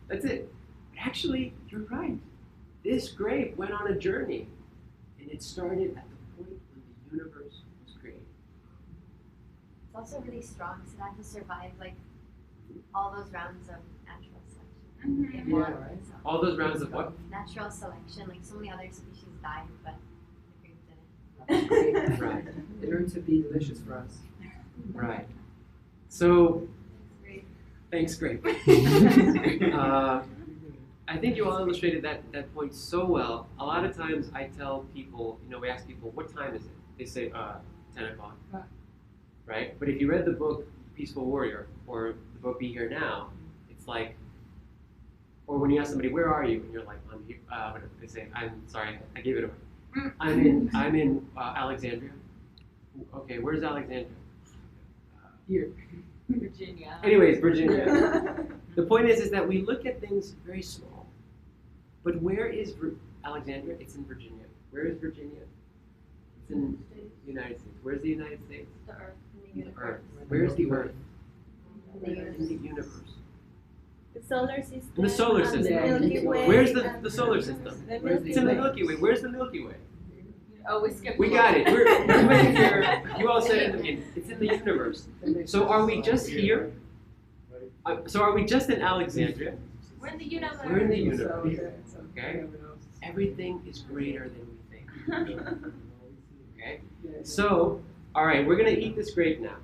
That's it. But actually, you're right. This grape went on a journey, and it started at the point when the universe was created. It's also really strong because it had to survive like all those rounds of natural selection. It Yeah, won, right. so. All those rounds of what? Natural selection, like so many other species died, but the grape didn't. Great. Right. It learned to be delicious for us. Right. So, Great. thanks, grape. I think you all illustrated that point so well. A lot of times I tell people, we ask people, what time is it? They say, 10 o'clock. Right? But if you read the book Peaceful Warrior, or the book Be Here Now, it's like, or when you ask somebody, where are you? And you're like, I'm here. They say, I'm sorry, I gave it away. I'm in Alexandria. Okay, where's Alexandria? Here. Virginia. Anyways, Virginia. The point is that we look at things very small. But where is Alexandria? It's in Virginia. Where is Virginia? It's in the United States. Where's the United States? The earth. The Earth. Where's the Earth? The In the universe. The solar system. In the solar and system. The Milky Way. Where's and the solar system? The Where's Milky It's in the Way. Milky Way. Where's the Milky Way? Oh, we skipped. We got it. Everybody here, you all said it in the beginning. It's in the universe. So are we just here? So are we just in Alexandria? We're in the universe. We're in the universe. Okay. Everything is greater than we think. Okay? So, all right, we're going to eat this grape now.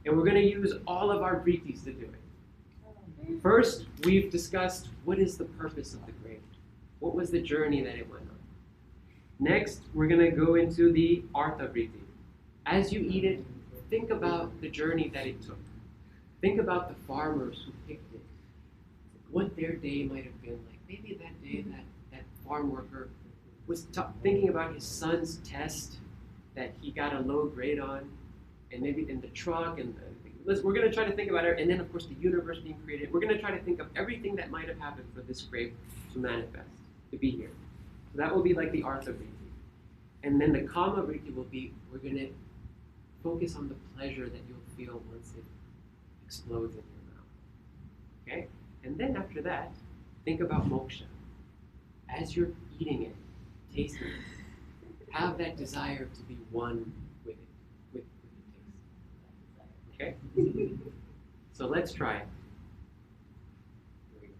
And we're going to use all of our vrittis to do it. First, we've discussed what is the purpose of the grape. What was the journey that it went on? Next, we're going to go into the artha vritti. As you eat it, think about the journey that it took. Think about the farmers who picked it. What their day might have been like. Maybe that day that farm worker was thinking about his son's test that he got a low grade on, and maybe in the truck, and we're going to try to think about it, and then of course the universe being created. We're going to try to think of everything that might have happened for this grape to manifest, to be here. So that will be like the artha vritti. And then the kama vritti will be, we're going to focus on the pleasure that you'll feel once it explodes in your mouth. Okay? And then after that, think about moksha. As you're eating it, tasting it, have that desire to be one with it, with the taste. Okay? So let's try it. Here we go.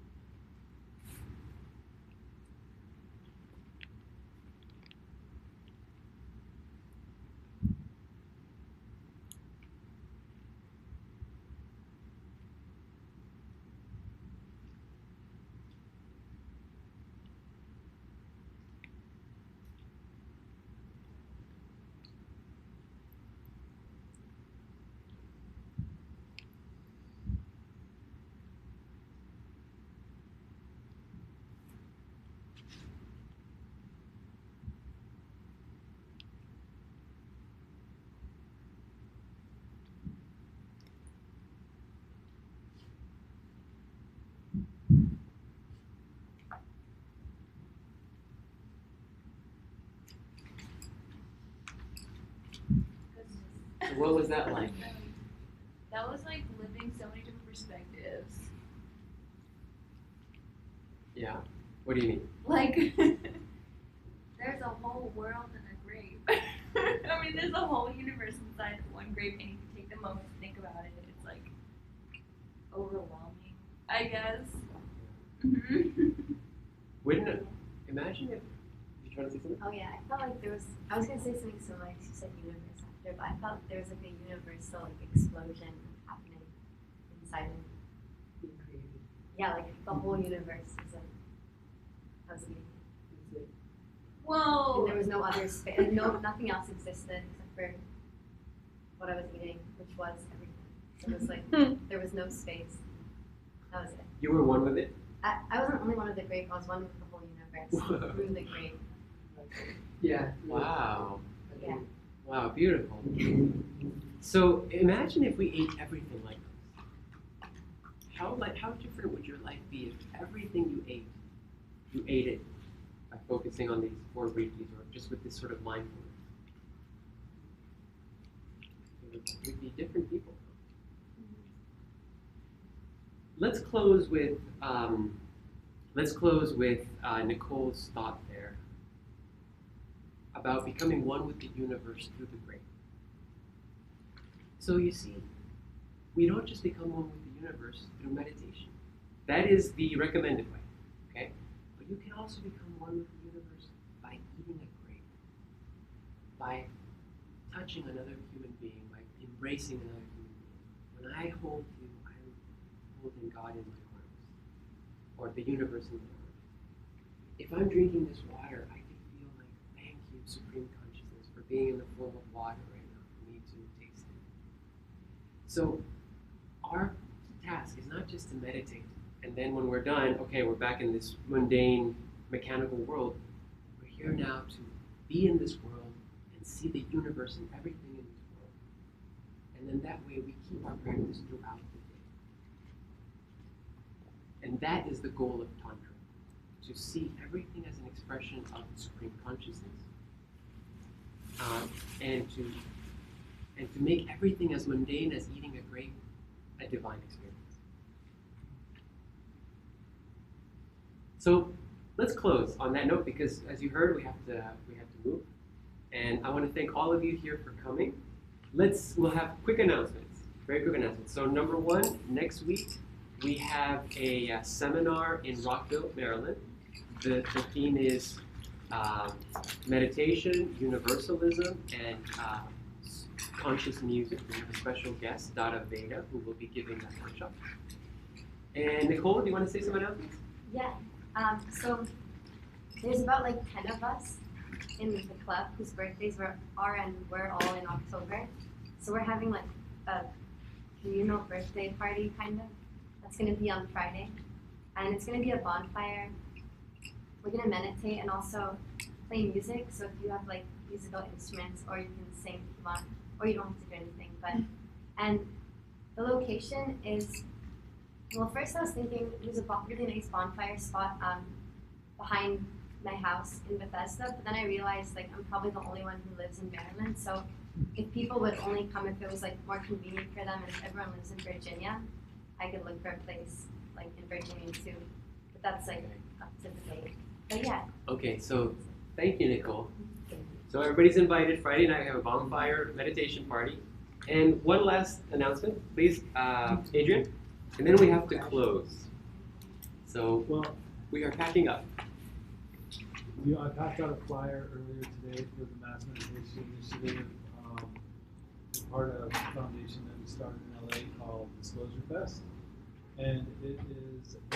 So what was that like? That was like living so many different perspectives. Yeah. What do you mean? Like, there's a whole world in a grape. I mean, there's a whole universe inside of one grape, and you can take the moment to think about it. It's like overwhelming, I guess. Wouldn't it? Imagine if you trying to say something? Oh yeah, I felt like there was. I was gonna say something similar like you said universe after, but I felt there was like a universal like explosion happening inside of me. Being created. Yeah, like the whole universe was like I was eating it. That's it. Whoa! And there was no other space. Like, nothing else existed except for what I was eating, which was everything. So it was like there was no space. That was it. You were one with it? I wasn't only one with the grape. I was one with the whole universe through the grape. Yeah. Wow. Yeah. Wow, beautiful. So imagine if we ate everything like this. How different would your life be if everything you ate it by focusing on these 4 briefs or just with this sort of mindfulness? We'd be different people. Let's close with Nicole's thought there about becoming one with the universe through the grape. So you see, we don't just become one with the universe through meditation. That is the recommended way, okay? But you can also become one with the universe by eating a grape, by touching another human being, by embracing another human being. When I hold you, I'm holding God in my arms, or the universe in my arms. If I'm drinking this water, I can feel like, thank you, Supreme Consciousness, for being in the form of water right now, for me to taste it. So our task is not just to meditate, and then when we're done, okay, we're back in this mundane, mechanical world. We're here now to be in this world and see the universe and everything in this world. And then that way we keep our practice throughout the day. And that is the goal of Tantra, to see everything as an expression of Supreme Consciousness, and to make everything as mundane as eating a grape a divine experience. So let's close on that note, because as you heard, we have to move. And I want to thank all of you here for coming. We'll have quick announcements, very quick announcements. So number 1, next week we have a seminar in Rockville, Maryland. The theme is meditation, universalism, and conscious music. We have a special guest, Dada Veda, who will be giving that workshop. And Nicole, do you want to say some announcements? Yeah. So there's about like 10 of us in the club whose birthdays we're all in October. So we're having like a communal birthday party kind of. That's going to be on Friday. And it's going to be a bonfire. We're going to meditate and also play music. So if you have like musical instruments, or you can sing if you want, or you don't have to do anything. And the location is, well, first I was thinking there's a really nice bonfire spot behind my house in Bethesda, but then I realized like I'm probably the only one who lives in Maryland, so if people would only come if it was like more convenient for them, and if everyone lives in Virginia, I could look for a place like in Virginia too, but that's like up to debate. But yeah. Okay, so thank you, Nicole. So everybody's invited. Friday night we have a bonfire meditation party. And one last announcement, please, Adrian. And then we have to close. So we are packing up. I passed out a flyer earlier today for the Mass Meditation Initiative, part of a foundation that we started in LA called Disclosure Fest. And it is a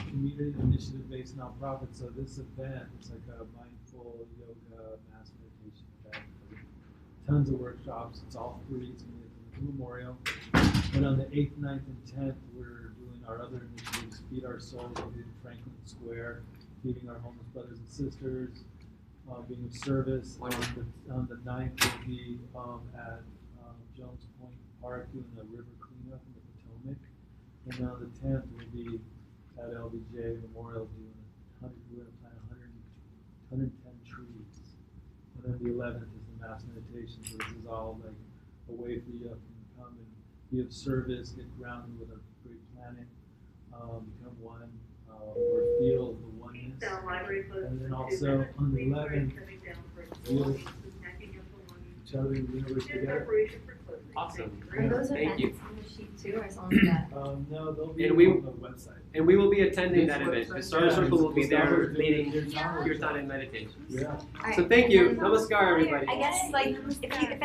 community initiative-based nonprofit. So this event is like a mindful yoga mass meditation event. Tons of workshops. It's all free. It's going to be at the Memorial. And on the 8th, 9th, and 10th, we're doing our other initiatives, Feed Our Souls. We'll be in Franklin Square, feeding our homeless brothers and sisters, being of service. On the 9th, we'll be at Jones Point Park doing the river cleanup in the Potomac. And on the 10th, we'll be at LBJ Memorial doing we're going to plant 110 trees. And then the 11th is the mass meditation. So this is all like a way for you to come and be of service, get grounded with a great planet, become one, or feel the oneness. And then also on the 11th, we'll each other in the universe together. Awesome. Are those Thank events you. on the sheet too, or is only that? No, they'll be And on we- the website. And we will be attending that Yes, event. website. Vistara Circle will be there Vistara leading Kirtan. kirtan and meditation. Yeah. All right. So thank you. And then Namaskar, everybody. I guess like if